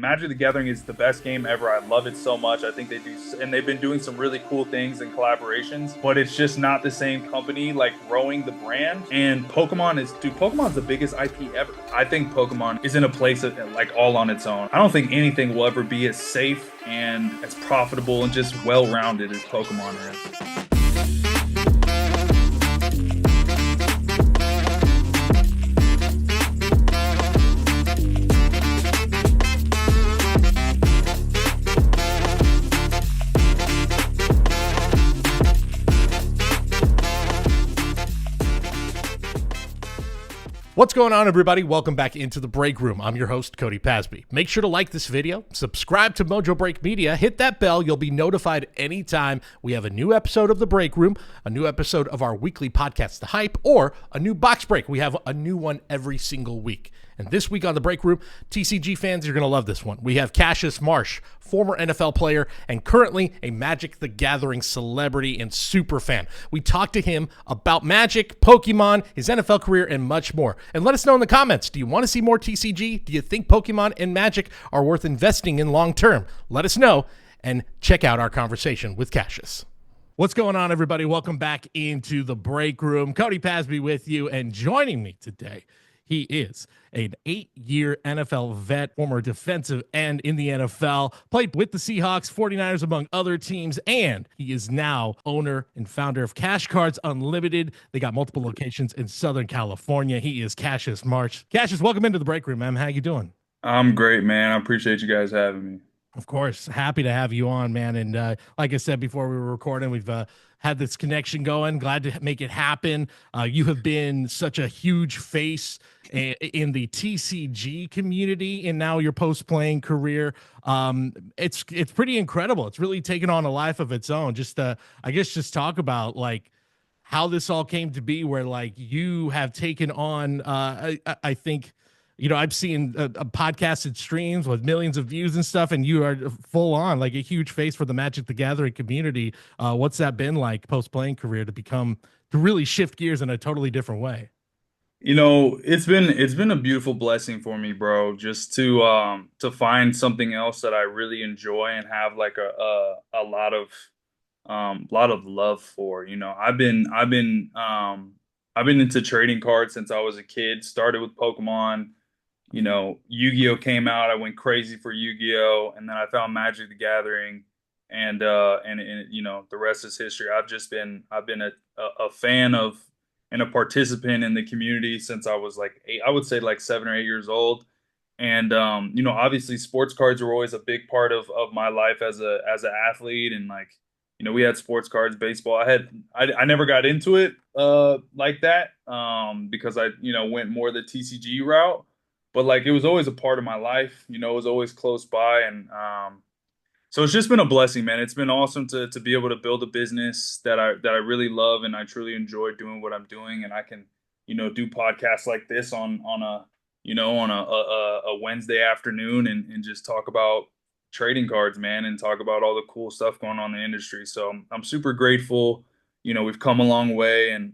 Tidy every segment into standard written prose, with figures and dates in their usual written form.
Magic the Gathering is the best game ever. I love it so much. I think they do, and they've been doing some really cool things and collaborations, but it's just not the same company like growing the brand. And Pokemon's the biggest IP ever. I think Pokemon is in a place of, like, all on its own. I don't think anything will ever be as safe and as profitable and just well-rounded as Pokemon is. What's going on, everybody? Welcome back into the break room. I'm your host, Cody Pasby. Make sure to like this video, subscribe to Mojobreak Media, hit that bell. You'll be notified anytime we have a new episode of the break room, a new episode of our weekly podcast, The Hype, or a new box break. We have a new one every single week. And this week on the break room, TCG fans, you're going to love this one. We have Cassius Marsh, former NFL player and currently a Magic the Gathering celebrity and super fan. We talked to him about Magic, Pokemon, his NFL career, and much more. And let us know in the comments, do you want to see more TCG? Do you think Pokemon and Magic are worth investing in long term? Let us know and check out our conversation with Cassius. What's going on, everybody? Welcome back into the break room. Cody Pasby with you, and joining me today, he is an 8-year NFL vet, former defensive end in the NFL, played with the Seahawks, 49ers, among other teams, and he is now owner and founder of Cash Cards Unlimited. They got multiple locations in Southern California. He is Cassius Marsh. Cassius, welcome into the break room, man. How you doing? I'm great, man. I appreciate you guys having me. Of course. Happy to have you on, man. And like I said before we were recording, we've had this connection going. Glad to make it happen. You have been such a huge face in the TCG community and now your post-playing career. It's pretty incredible. It's really taken on a life of its own. Just I guess just talk about like how this all came to be, where like you have taken on I think, you know, I've seen a podcasted streams with millions of views and stuff, and you are full on like a huge face for the Magic the Gathering community. What's that been like post-playing career to really shift gears in a totally different way? You know, it's been a beautiful blessing for me, bro, just to find something else that I really enjoy and have like a lot of love for. You know, I've been into trading cards since I was a kid. Started with Pokemon. You know, Yu-Gi-Oh came out. I went crazy for Yu-Gi-Oh, and then I found Magic the Gathering, and you know, the rest is history. I've been a fan of and a participant in the community since I was like I would say like 7 or 8 years old. And you know, obviously sports cards were always a big part of my life as an athlete. And like, you know, we had sports cards, baseball. I never got into it like that because I, you know, went more the TCG route. But like, it was always a part of my life, you know, it was always close by. And so it's just been a blessing, man. It's been awesome to be able to build a business that I really love, and I truly enjoy doing what I'm doing. And I can, you know, do podcasts like this on a, you know, on a Wednesday afternoon and just talk about trading cards, man, and talk about all the cool stuff going on in the industry. So I'm super grateful. You know, we've come a long way, and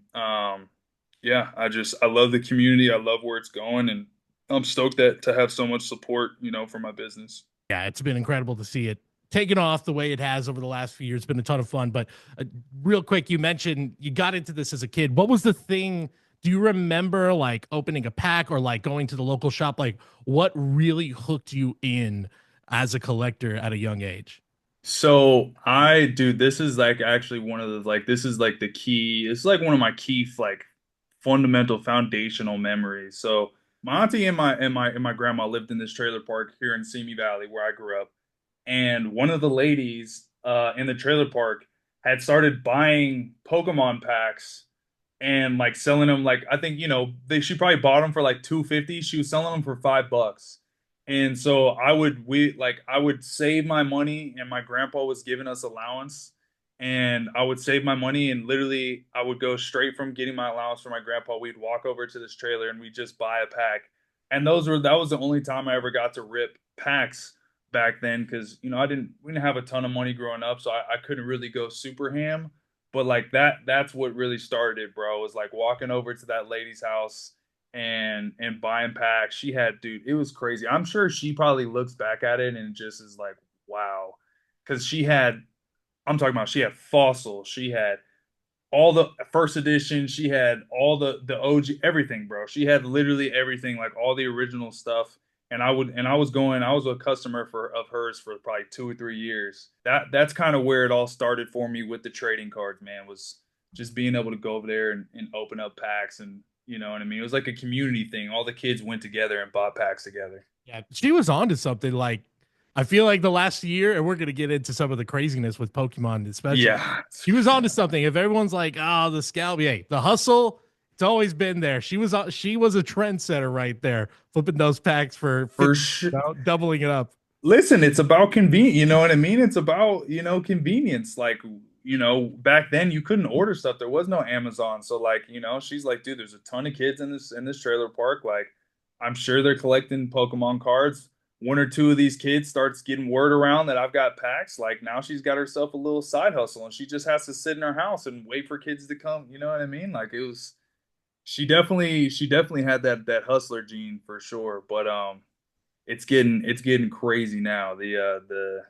yeah, I love the community. I love where it's going, and I'm stoked to have so much support, you know, for my business. Yeah, it's been incredible to see it taken off the way it has over the last few years. It's been a ton of fun. But real quick, you mentioned you got into this as a kid. What was the thing? Do you remember like opening a pack or like going to the local shop? Like what really hooked you in as a collector at a young age? So this is like actually one of the, like, this is like the key. It's like one of my key, like, fundamental foundational memories. So my auntie and my grandma lived in this trailer park here in Simi Valley where I grew up. And one of the ladies in the trailer park had started buying Pokemon packs and like selling them. Like, I think, you know, she probably bought them for like $2.50. She was selling them for $5. And so I would save my money, and my grandpa was giving us allowance, and I would save my money, and literally I would go straight from getting my allowance from my grandpa. We'd walk over to this trailer and we'd just buy a pack. And that was the only time I ever got to rip packs back then, because, you know, we didn't have a ton of money growing up, so I couldn't really go super ham. But like that's what really started, bro. Was like walking over to that lady's house and buying packs. She had, dude, it was crazy. I'm sure she probably looks back at it and just is like, wow. Because she had, I'm talking about, she had Fossil, she had all the first edition, she had all the OG, everything, bro. She had literally everything, like all the original stuff. I was a customer for of hers for probably 2 or 3 years. That's kind of where it all started for me with the trading cards, man, was just being able to go over there and open up packs, and you know what I mean? It was like a community thing. All the kids went together and bought packs together. Yeah, she was on to something. Like, I feel like the last year, and we're gonna get into some of the craziness with Pokemon, especially. Yeah. She was on to something. If everyone's like, "Oh, the scalp, hey, the hustle," it's always been there. She was a trendsetter right there, flipping those packs for For 50, sure. doubling it up. Listen, it's about convenience. You know what I mean? It's about, convenience. Like, back then you couldn't order stuff. There was no Amazon. So like, she's like, dude, there's a ton of kids in this trailer park. Like, I'm sure they're collecting Pokemon cards. One or two of these kids starts getting word around that I've got packs. Like now she's got herself a little side hustle and she just has to sit in her house and wait for kids to come. You know what I mean? Like it was she definitely had that hustler gene for sure. But it's getting crazy now. The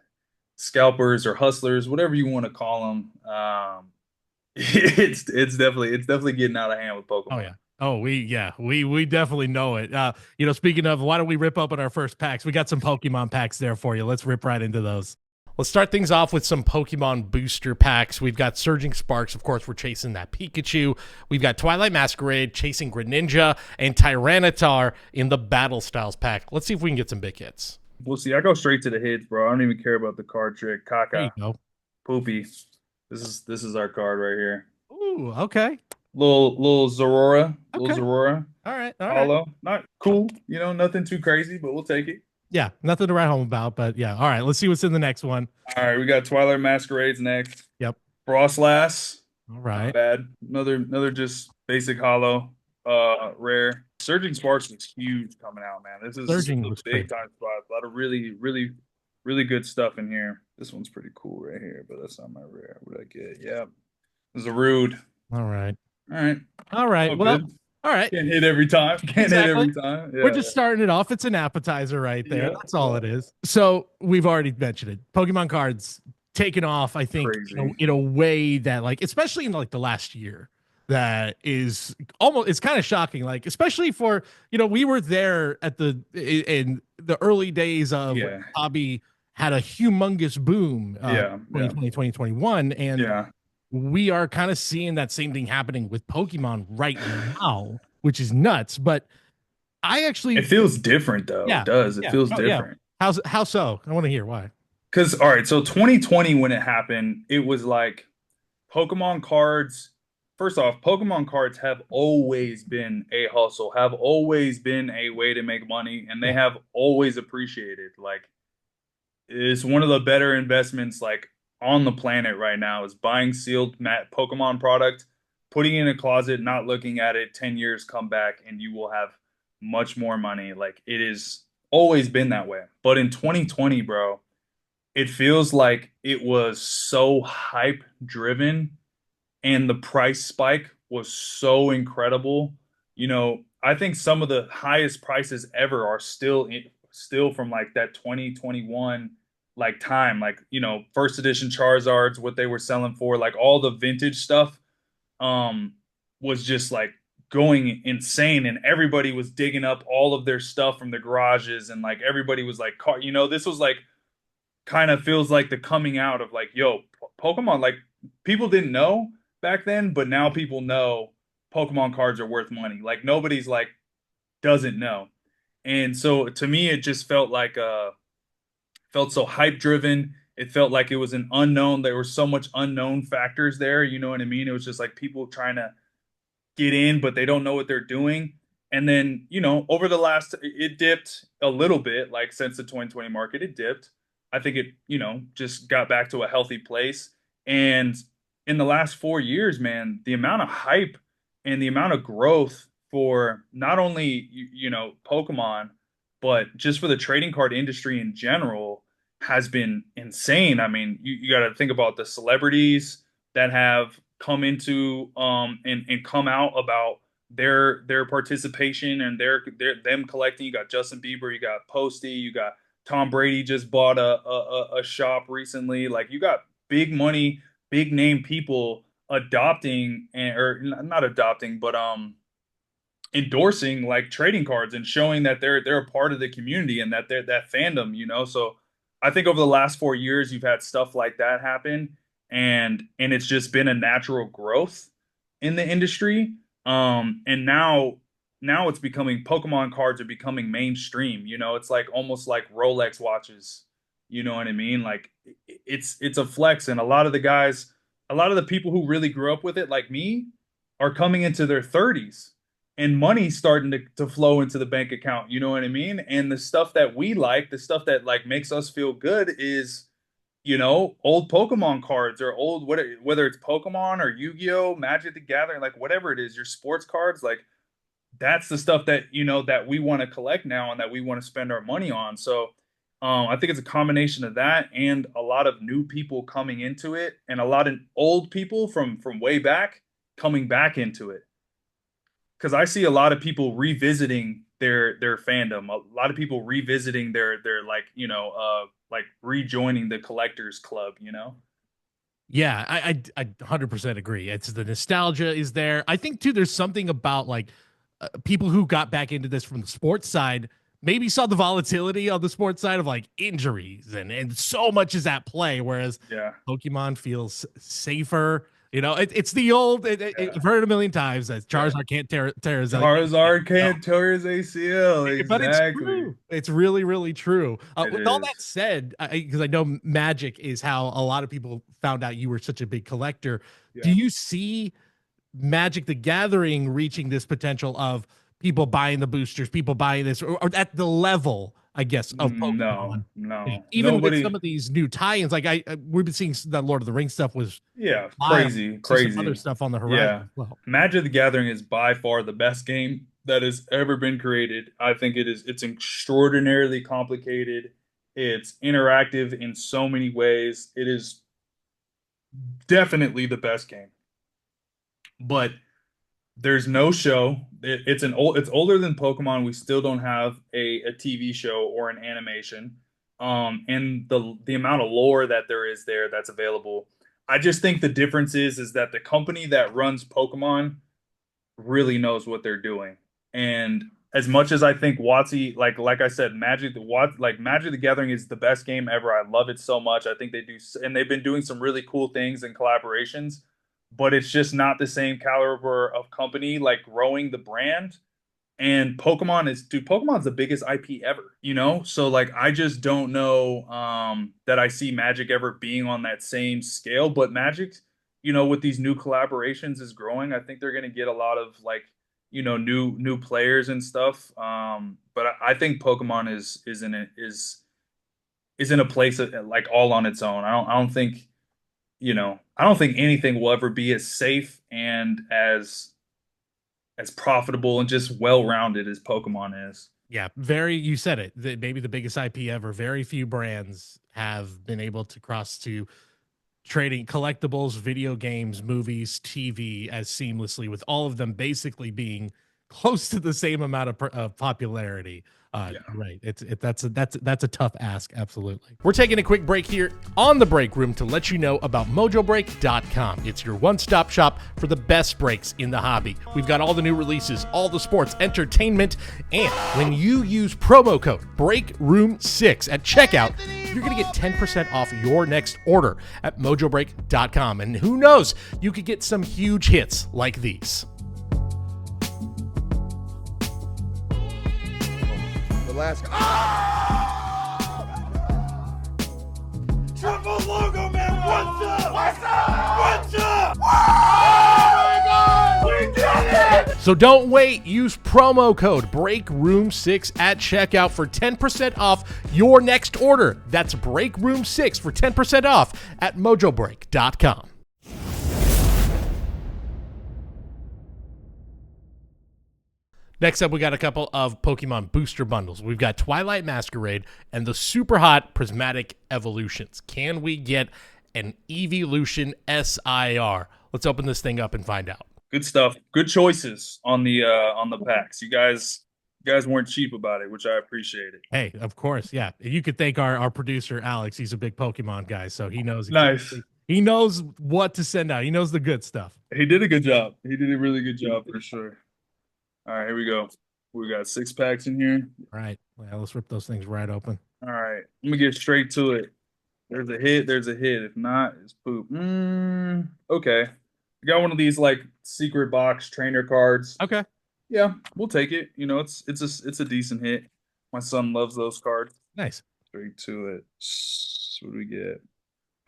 scalpers or hustlers, whatever you want to call them, it's definitely getting out of hand with Oh Pokemon. yeah. Oh, we definitely know it. Speaking of, why don't we rip open our first packs? We got some Pokemon packs there for you. Let's rip right into those. Let's start things off with some Pokemon booster packs. We've got Surging Sparks. Of course, we're chasing that Pikachu. We've got Twilight Masquerade, chasing Greninja, and Tyranitar in the Battle Styles pack. Let's see if we can get some big hits. We'll see. I go straight to the hits, bro. I don't even care about the card trick. There you Kaka, go. Poopy. This is our card right here. Ooh, okay. Little Zorora, little Okay. Zorora. All right. All right. Hollow. Not cool, nothing too crazy, but we'll take it. Yeah, nothing to write home about, but yeah. All right. Let's see what's in the next one. All right, we got Twilight Masquerades next. Yep. Frostlass. All Not right. bad. Another just basic hollow, rare. Surging Sparks is huge coming out, man. This is Surging a looks big great. time spot. A lot of really, really, really good stuff in here. This one's pretty cool right here, but that's not my rare. What did I get? Yeah. This is a rude. All right. All right. All right. Oh Well, good. all right. Can't hit every time. Can't hit Exactly. every time. We're Yeah. just starting it off. It's an appetizer right there. Yeah. That's all Yeah. it is. So we've already mentioned it. Pokemon cards taken off, I think, Crazy. in a way that, like, especially in like the last year, that is almost, it's kind of shocking. Like, especially for, we were there at in the early days of when Yeah. hobby had a humongous boom, Yeah. Yeah. 2020, 2021. And Yeah. we are kind of seeing that same thing happening with Pokemon right now, which is nuts. But I It actually, feels different though. It yeah, does. It yeah, feels oh yeah. different. How so? I want to hear why. Because all right, so 2020 when it happened, it was like Pokemon cards. First off, Pokemon cards have always been a hustle, have always been a way to make money, and they Yeah, have always appreciated. Like, it's one of the better investments like on the planet right now is buying sealed mat Pokemon product, putting it in a closet, not looking at it, 10 years come back and you will have much more money. Like it is always been that way. But in 2020, bro, it feels like it was so hype driven and the price spike was so incredible. I think some of the highest prices ever are still from like that 2021 like time, like first edition Charizards, what they were selling for, like all the vintage stuff um was just like going insane, and everybody was digging up all of their stuff from the garages, and like everybody was like this was like kind of feels like the coming out of like, yo, Pokemon, like people didn't know back then, but now people know Pokemon cards are worth money. Like nobody's like doesn't know. And so to me, it just felt so hype driven. It felt like it was an unknown. There were so much unknown factors there. You know what I mean? It was just like people trying to get in, but they don't know what they're doing. And then, over the last, it dipped a little bit, like since the 2020 market, it dipped. I think it, just got back to a healthy place. And in the last 4 years, man, the amount of hype and the amount of growth for not only, Pokemon, but just for the trading card industry in general has been insane. I mean, you got to think about the celebrities that have come into and come out about their participation and their them collecting. You got Justin Bieber, you got Posty, you got Tom Brady just bought a shop recently. Like you got big money, big name people adopting or not adopting, but endorsing like trading cards and showing that they're a part of the community and that they're that fandom, you know. So I think over the last 4 years you've had stuff like that happen, and it's just been a natural growth in the industry. And now it's becoming Pokemon cards are becoming mainstream, you know. It's like almost like Rolex watches, you know what I mean? Like it's a flex, and a lot of the people who really grew up with it like me are coming into their 30s and money's starting to flow into the bank account. You know what I mean? And the stuff that we like, the stuff that like makes us feel good is, you know, old Pokemon cards or old, whether it's Pokemon or Yu-Gi-Oh, Magic the Gathering, like whatever it is, your sports cards, like that's the stuff that, you know, that we want to collect now and that we want to spend our money on. So I think it's a combination of that and a lot of new people coming into it and a lot of old people from way back coming back into it, because I see a lot of people revisiting their fandom, a lot of people revisiting their like, you know, like rejoining the collectors club, you know. Yeah, I 100% agree. It's the nostalgia is there. I think too there's something about like people who got back into this from the sports side maybe saw the volatility on the sports side of like injuries and so much is at play, whereas Yeah, Pokemon feels safer. You know, it's the old. yeah, I've heard it a million times that yeah. Charizard can't tear his Charizard ACL. can't tear his ACL. But it's Exactly. true. It's really, really true. It With all that is. said, because I know Magic is how a lot of people found out you were such a big collector. Do Yeah. you see Magic the Gathering reaching this potential of people buying the boosters, people buying this, or at the level, I guess, of No, Pokemon? no, Even with some nobody. of these new tie-ins, like we've been seeing that Lord of the Rings stuff was Yeah, wild. crazy, See some other crazy. stuff on the horizon Yeah. as well. Magic the Gathering is by far the best game that has ever been created. I think it is it's extraordinarily complicated. It's interactive in so many ways. It is definitely the best game. But there's no show. It's older than Pokemon. We still don't have a TV show or an animation. And the amount of lore that there is there that's available. I just think the difference is that the company that runs Pokemon really knows what they're doing. And as much as I think WotC, like I said, Magic the Gathering is the best game ever. I love it so much. I think they do, and they've been doing some really cool things and collaborations, but it's just not the same caliber of company like growing the brand. And Pokemon's the biggest IP ever, you know? So like I just don't know that I see Magic ever being on that same scale, but Magic, you know, with these new collaborations is growing. I think they're going to get a lot of like, you know, new players and stuff. But I think Pokemon is in a place like all on its own. I don't think, you know, I don't think anything will ever be as safe and as profitable and just well-rounded as Pokemon is. Yeah, you said it. Maybe the biggest IP ever. Very few brands have been able to cross to trading collectibles, video games, movies, TV as seamlessly, with all of them basically being close to the same amount of popularity. Yeah. Right. That's a tough ask. Absolutely. We're taking a quick break here on the break room to let you know about Mojobreak.com. It's your one-stop shop for the best breaks in the hobby. We've got all the new releases, all the sports, entertainment, and when you use promo code BreakRoom6 at checkout, you're going to get 10% off your next order at Mojobreak.com. And who knows, you could get some huge hits like these. Alaska. Triple logo, man. What's up? What's up? What's up? Oh my God! We did it! So don't wait. Use promo code BreakRoom6 at checkout for 10% off your next order. That's BreakRoom6 for 10% off at Mojobreak.com. Next up, we got a couple of Pokemon booster bundles. We've got Twilight Masquerade and the super hot Prismatic Evolutions. Can we get an Evolution SIR? Let's open this thing up and find out. Good stuff. Good choices on the packs. You guys weren't cheap about it, which I appreciate it. Hey, of course, yeah. You could thank our producer Alex. He's a big Pokemon guy, so he knows Nice. exactly. He knows what to send out. He knows the good stuff. He did a good job. He did a really good job for sure. All right, here we go. We got 6 packs in here. All right, well, let's rip those things right open. All right, let me get straight to it. There's a hit. There's a hit. If not, it's poop. Okay. I got one of these like secret box trainer cards. Okay, Yeah, we'll take it. You know, it's a decent hit. My son loves those cards. nice. Straight to it. What do we get?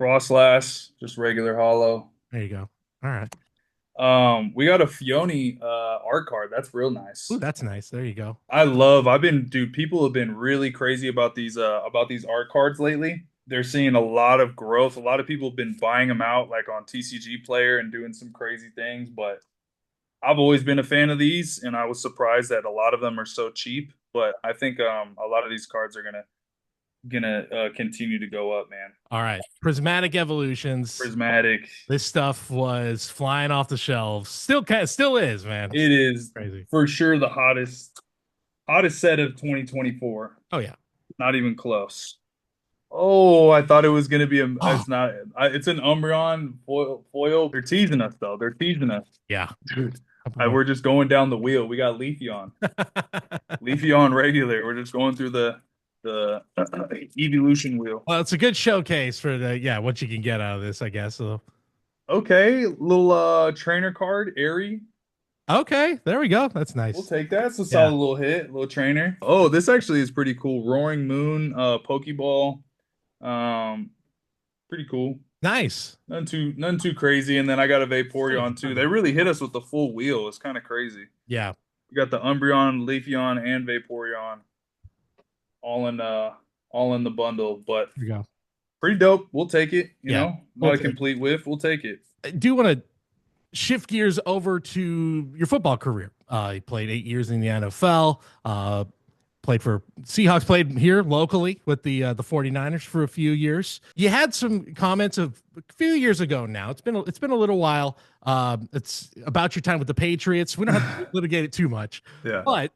Frostlass, just regular hollow. There you go. All right. We got a Fione art card. That's real Ooh, nice. that's nice. There you go. Dude, people have been really crazy about these art cards lately. They're seeing a lot of growth. A lot of people have been buying them out like on TCG Player and doing some crazy things, but I've always been a fan of these and I was surprised that a lot of them are so cheap, but I think a lot of these cards are gonna continue to go up, man. All right. Prismatic Evolutions. Prismatic. This stuff was flying off the shelves. Still is, man. It is Crazy. for sure the hottest set of 2024. Oh yeah. Not even close. Oh, I thought it was gonna be a. Oh, It's not. It's an Umbreon foil. They're teasing us though. They're teasing us, yeah. dude. We're just going down the wheel. We got Leafeon regular. We're just going through the evolution wheel. Well, it's a good showcase for what you can get out of this, I guess. So Okay, little trainer card, Airy. okay, there we go. That's We'll nice. take that. It's a Yeah. solid little hit, little trainer. Oh, this actually is pretty cool. Roaring Moon, Pokeball. Um, Pretty cool. Nice. None too crazy. And then I got a Vaporeon too. They really hit us with the full wheel. It's kind of crazy. Yeah. We got the Umbreon, Leafeon, and Vaporeon all in all in the bundle. But There you go. pretty dope. We'll take it. You Yeah. know, not Well, a complete whiff. We'll take it. I do want to shift gears over to your football career. You played 8 years in the NFL. Played for Seahawks, played here locally with the 49ers for a few years. You had some comments of a few years ago now. It's been a little while. It's about your time with the Patriots. We don't have to litigate it too much. Yeah. But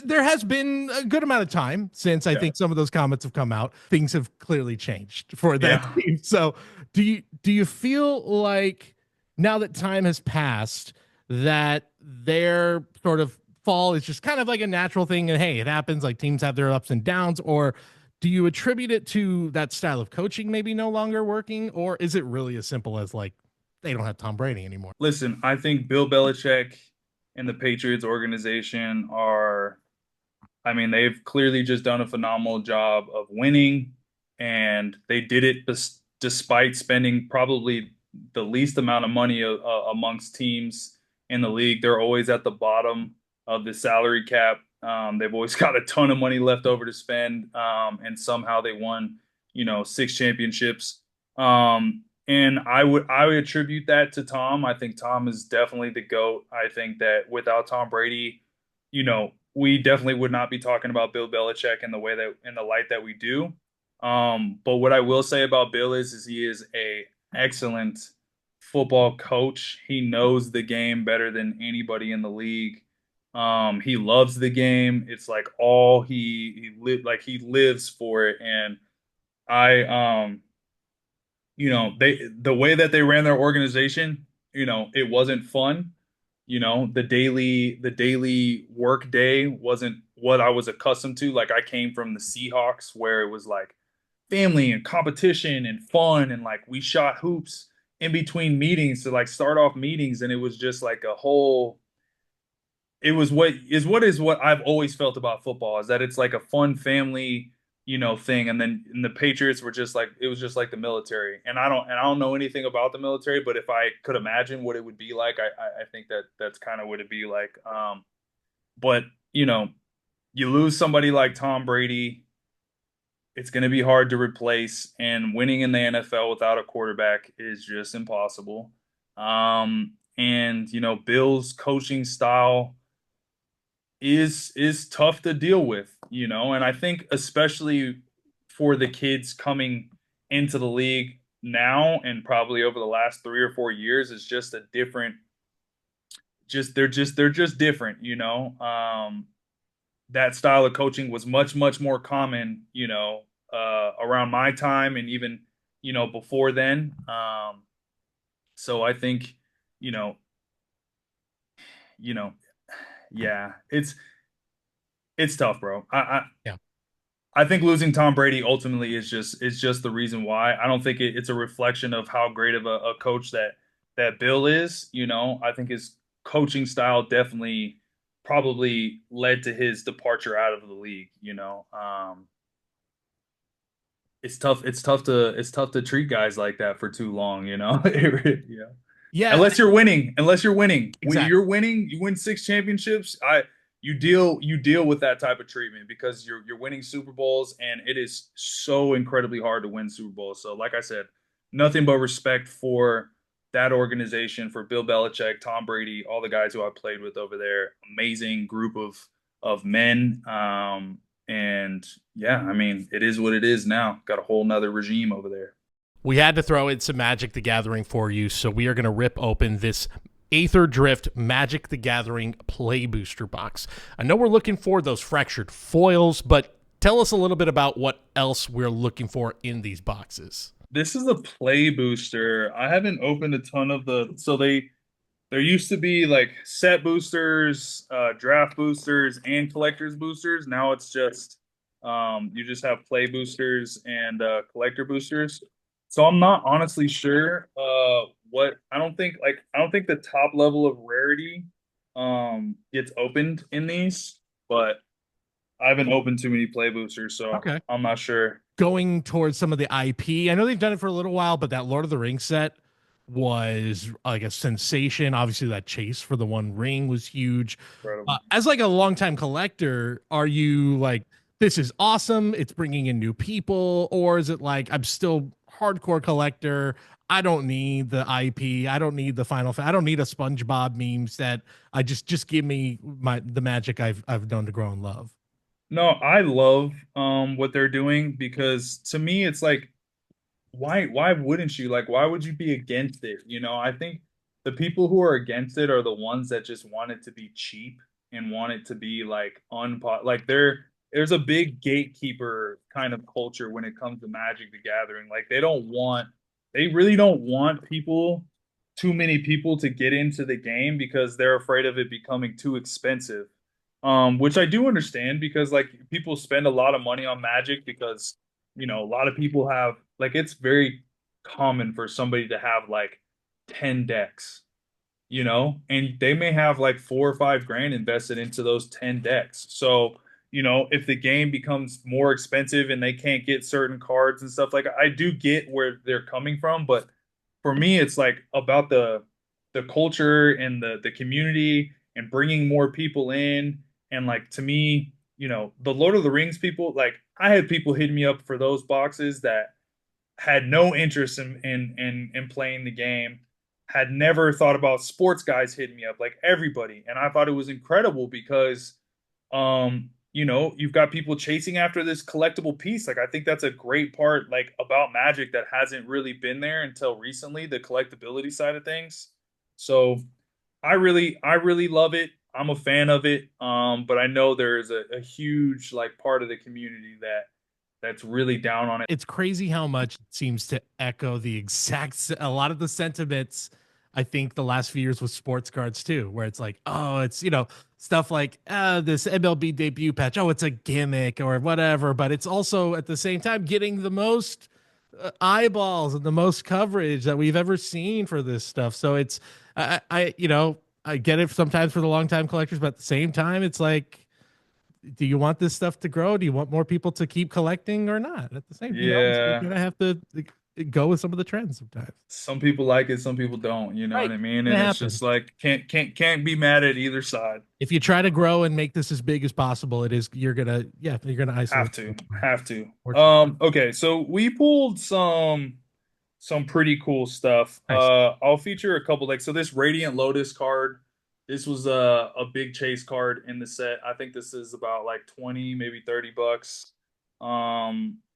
there has been a good amount of time since I think some of those comments have come out. Things have clearly changed for that team. So do you feel like now that time has passed that their sort of fall is just kind of like a natural thing and hey, it happens, like teams have their ups and downs, or do you attribute it to that style of coaching maybe no longer working, or is it really as simple as like they don't have Tom Brady anymore? Listen, I think Bill Belichick and the Patriots organization are, I mean, they've clearly just done a phenomenal job of winning, and they did it despite spending probably the least amount of money amongst teams in the league. They're always at the bottom of the salary cap. They've always got a ton of money left over to spend, and somehow they won, 6 championships. And I would attribute that to Tom. I think Tom is definitely the GOAT. I think that without Tom Brady, we definitely would not be talking about Bill Belichick in the light that we do. But what I will say about Bill is he is a excellent football coach. He knows the game better than anybody in the league. He loves the game. It's like all he lives for it. And I the way that they ran their organization, it wasn't fun. The daily work day wasn't what I was accustomed to. Like I came from the Seahawks where it was like family and competition and fun and like we shot hoops in between meetings to like start off meetings, and it was just like a whole it was what I've always felt about football is that it's like a fun family, thing. And the Patriots were just like it was just like the military. And I don't know anything about the military, but if I could imagine what it would be like, I think that's kind of what it'd be like. But you lose somebody like Tom Brady, it's going to be hard to replace, and winning in the NFL without a quarterback is just impossible. And Bill's coaching style is tough to deal with, and I think especially for the kids coming into the league now and probably over the last 3 or 4 years is just they're just different, you know. That style of coaching was much more common, you know, around my time and even, you know, before then. So I think, you know, you know, yeah, it's tough, bro. Yeah. I think losing Tom Brady ultimately is just the reason why. I don't think it's a reflection of how great of a coach that Bill is. You know, I think his coaching style definitely probably led to his departure out of the league. You know, it's tough. It's tough to treat guys like that for too long. You know, yeah. Yeah, Unless you're winning, when exactly. you're winning, you win 6 championships. You deal with that type of treatment because you're winning Super Bowls, and it is so incredibly hard to win Super Bowls. So, like I said, nothing but respect for that organization, for Bill Belichick, Tom Brady, all the guys who I played with over there. Amazing group of men. And yeah, I mean, it is what it is now. Got a whole nother regime over there. We had to throw in some Magic the Gathering for you, so we are going to rip open this Aetherdrift Magic the Gathering Play Booster box. I know we're looking for those fractured foils, but tell us a little bit about what else we're looking for in these boxes. This is a play booster. I haven't opened a ton of so there used to be like set boosters, draft boosters, and collectors boosters. Now it's just you just have play boosters and collector boosters. So I'm not honestly sure what I don't think the top level of rarity gets opened in these, but I haven't opened too many play boosters, so Okay. I'm not sure. Going towards some of the IP, I know they've done it for a little while, but that Lord of the Rings set was like a sensation. Obviously, that chase for the One Ring was huge. Incredible. As like a longtime collector, are you like, this is awesome, it's bringing in new people, or is it like, I'm still hardcore collector, I don't need the IP, I don't need the I don't need a SpongeBob meme set, I just give me the magic I've known to grow and love. No, I love what they're doing because to me it's like why wouldn't you? Like why would you be against it? You know, I think the people who are against it are the ones that just want it to be cheap and want it to be like like there's a big gatekeeper kind of culture when it comes to Magic the Gathering. Like they really don't want too many people to get into the game because they're afraid of it becoming too expensive. Which I do understand because like people spend a lot of money on Magic because you know a lot of people have like it's very common for somebody to have like 10 decks, you know, and they may have like 4 or 5 grand invested into those 10 decks. So, you know, if the game becomes more expensive and they can't get certain cards and stuff, like I do get where they're coming from, but for me, it's like about the culture and the community and bringing more people in. And like to me, you know, the Lord of the Rings people, like I had people hitting me up for those boxes that had no interest in playing the game, had never thought about sports guys hitting me up, like everybody. And I thought it was incredible because you know, you've got people chasing after this collectible piece. Like I think that's a great part like about Magic that hasn't really been there until recently, the collectability side of things. So I really love it. I'm a fan of it. But I know there's a huge like part of the community that's really down on it. It's crazy how much it seems to echo the a lot of the sentiments I think the last few years with sports cards too, where it's like, oh, it's stuff like this MLB debut patch, oh, it's a gimmick or whatever, but it's also at the same time getting the most eyeballs and the most coverage that we've ever seen for this stuff. So it's I get it sometimes for the long time collectors, but at the same time, it's like, do you want this stuff to grow? Do you want more people to keep collecting or not? At the same, you're Yeah. gonna have to go with some of the trends sometimes. Some people like it, some people don't, you know what Right. I mean? It And it's just happens. like can't be mad at either side. If you try to grow and make this as big as possible, you're gonna Have isolate to, yourself. have to. Fortunately. Okay, so we pulled some pretty cool stuff. Nice. I'll feature a couple like so this Radiant Lotus card. This was a big chase card in the set. I think this is about like 20, maybe $30.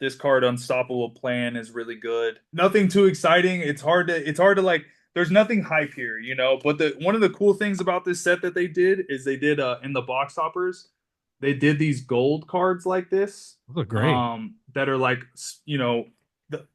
This card Unstoppable Plan is really good. Nothing too exciting. It's hard to like there's nothing hype here, you know. But the one of the cool things about this set that they did is they did in the box toppers, they did these gold cards like this, Those look great. that are like you know, the,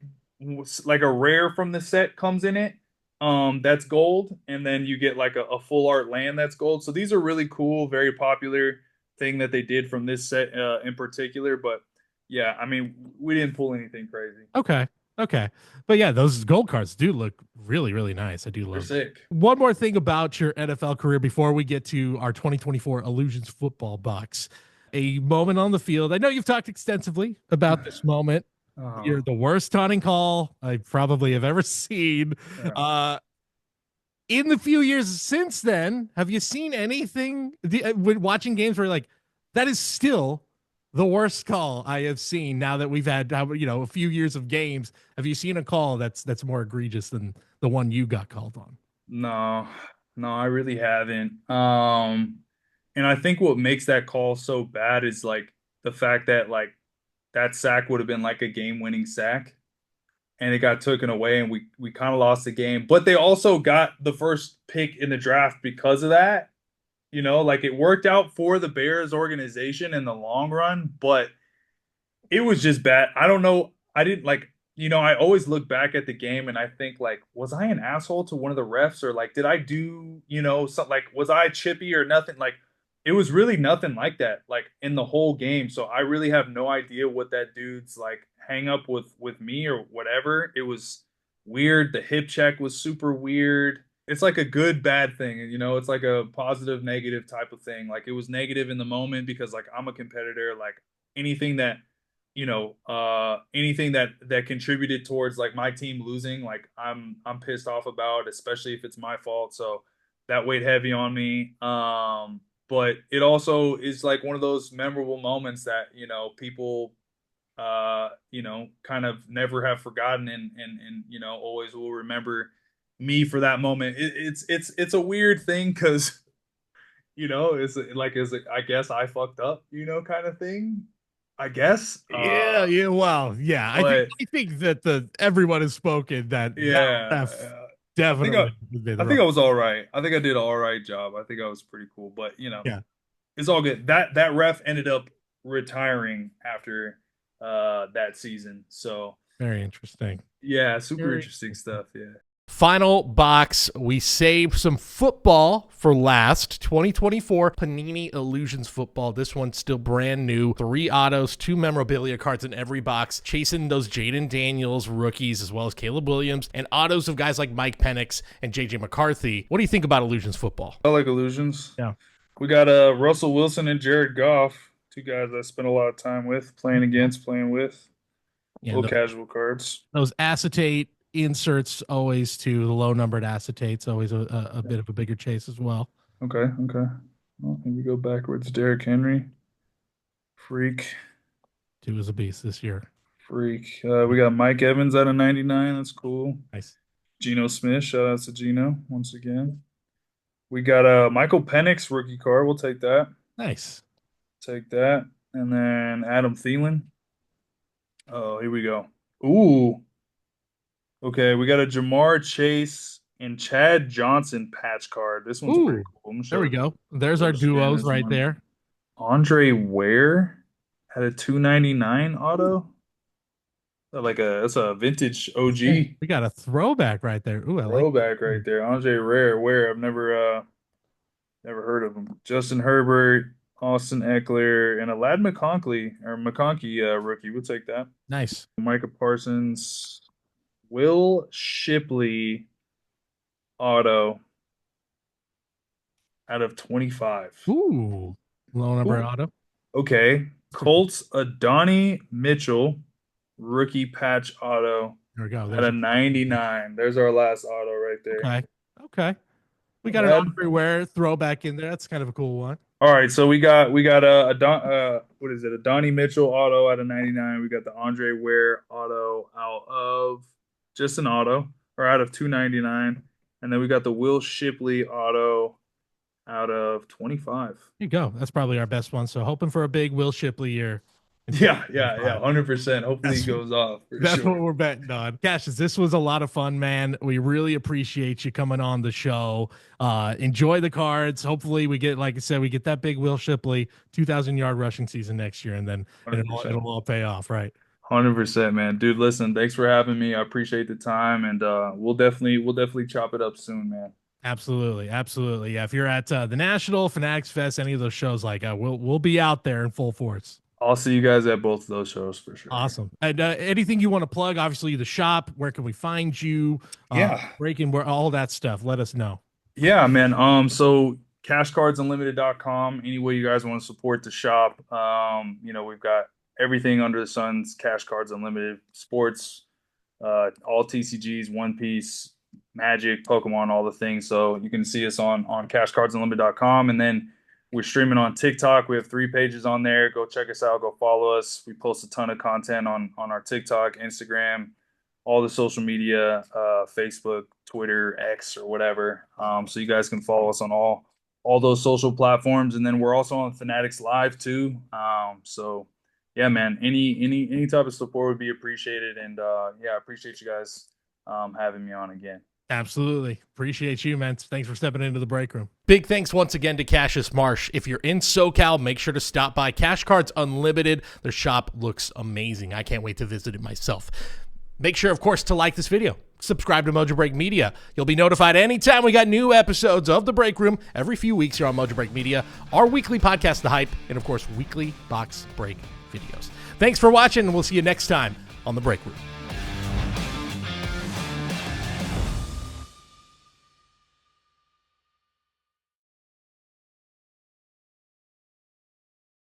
like a rare from the set comes in it. That's gold, and then you get like a full art land that's gold. So these are really cool, very popular thing that they did from this set in particular. But yeah, I mean, we didn't pull anything crazy. Okay. Okay. But yeah, those gold cards do look really, really nice. I do They're love them. sick. One more thing about your NFL career before we get to our 2024 Illusions football box. A moment on the field. I know you've talked extensively about this moment. Uh, You're the worst taunting call I probably have ever seen. yeah. In the few years since then, have you seen anything when watching games where like that is still the worst call I have seen now that we've had a few years of games? Have you seen a call that's more egregious than the one you got called on? No, no, I really haven't. And I think what makes that call so bad is like the fact that like that sack would have been like a game-winning sack, and it got taken away, and we kind of lost the game. But they also got the first pick in the draft because of that. You know, like it worked out for the Bears organization in the long run, but it was just bad. I don't know. I didn't like, I always look back at the game and I think like, was I an asshole to one of the refs, or like, did I do, something like, was I chippy or nothing? Like, it was really nothing like that, like in the whole game. So I really have no idea what that dude's like hang up with me or whatever. It was weird. The hip check was super weird. It's like a good bad thing, it's like a positive negative type of thing. Like it was negative in the moment because like I'm a competitor, like anything that anything that contributed towards like my team losing, like I'm pissed off about, especially if it's my fault. So that weighed heavy on me. But it also is like one of those memorable moments that people kind of never have forgotten, and always will remember me for that moment. It's a weird thing because it's like is it, I guess I fucked up, kind of thing. I guess. Yeah, yeah, well, yeah. I think But I think that the everyone has spoken that yeah, ref I think I, definitely did I think I wrong. was all right. I think I did an all right job. I think I was pretty cool. But Yeah, it's all good. That ref ended up retiring after that season. So very interesting. yeah, super Very interesting interesting. stuff. Yeah. Final box. We saved some football for last. 2024 Panini Illusions football. This one's still brand new. 3 autos, 2 memorabilia cards in every box. Chasing those Jayden Daniels rookies as well as Caleb Williams, and autos of guys like Mike Penix and JJ McCarthy. What do you think about Illusions football? I like illusions. Yeah. We got Russell Wilson and Jared Goff, two guys I spent a lot of time with, playing against, playing with. Yeah, Little casual cards. those acetate inserts always to the low numbered acetates, always a bit of a bigger chase as well. Okay, okay. Well, here we go backwards. Derrick Henry. Freak. 2 is a beast this year. Freak. We got Mike Evans out of 99. That's cool. Nice. Geno Smith. Shout out to Geno once again. We got Michael Penix rookie card. We'll take that. Nice. Take that. And then Adam Thielen. Oh, here we go. Ooh. Okay, we got a Jamar Chase and Chad Johnson patch card. This one's pretty Ooh, cool. I'm there we sure go. There's our we'll scan duos this right one. there. Andre Ware had a 299 auto. That's a vintage OG We got a throwback right there. Ooh, I like throwback right there. Andre Ware. I've never heard of him. Justin Herbert, Austin Eckler, and a Lad McConkey rookie. We'll take that. nice. Micah Parsons, Will Shipley auto out of 25. Ooh, low number Ooh. auto. Okay. Colts Adonai Mitchell rookie patch auto There we go. out of 99. There's our last auto right there. Okay. Okay. We Not got an bad. Andre Ware throwback in there. That's kind of a cool one. All right, so we got what is it? A Donnie Mitchell auto out of 99. We got the Andre Ware auto out of just an auto or out of 299, and then we got the Will Shipley auto out of 25. There you go. That's probably our best one. So hoping for a big Will Shipley year Yeah, 100%. Hopefully it goes off for That's sure. what we're betting on. Cassius, this was a lot of fun, man. We really appreciate you coming on the show. Enjoy the cards. Hopefully we get, like I said, we get that big Will Shipley 2,000-yard rushing season next year, and then it'll all pay off, right? 100%, man. Dude, listen, thanks for having me. I appreciate the time, and we'll definitely chop it up soon, man. Absolutely, absolutely. Yeah, if you're at the National, Fanatics Fest, any of those shows, like we'll be out there in full force. I'll see you guys at both of those shows for sure. Awesome. And anything you want to plug? Obviously, the shop. Where can we find you? Breaking where all that stuff. Let us know. Yeah, man. So cashcardsunlimited.com. Any way you guys want to support the shop. We've got everything under the sun's Cash Cards Unlimited, sports, all TCGs, One Piece, Magic, Pokemon, all the things. So you can see us on cashcardsunlimited.com. And then we're streaming on TikTok. We have 3 pages on there. Go check us out. Go follow us. We post a ton of content on our TikTok, Instagram, all the social media, Facebook, Twitter, X, or whatever. So you guys can follow us on all those social platforms. And then we're also on Fanatics Live too. So yeah, man, any type of support would be appreciated. And I appreciate you guys having me on again. Absolutely. Appreciate you, man. Thanks for stepping into the break room. Big thanks once again to Cassius Marsh. If you're in SoCal, make sure to stop by Cash Cards Unlimited. Their shop looks amazing. I can't wait to visit it myself. Make sure, of course, to like this video. Subscribe to Mojobreak Media. You'll be notified anytime we got new episodes of The Break Room every few weeks here on Mojobreak Media, our weekly podcast, The Hype, and, of course, weekly box break videos. Thanks for watching, and we'll see you next time on The Break Room.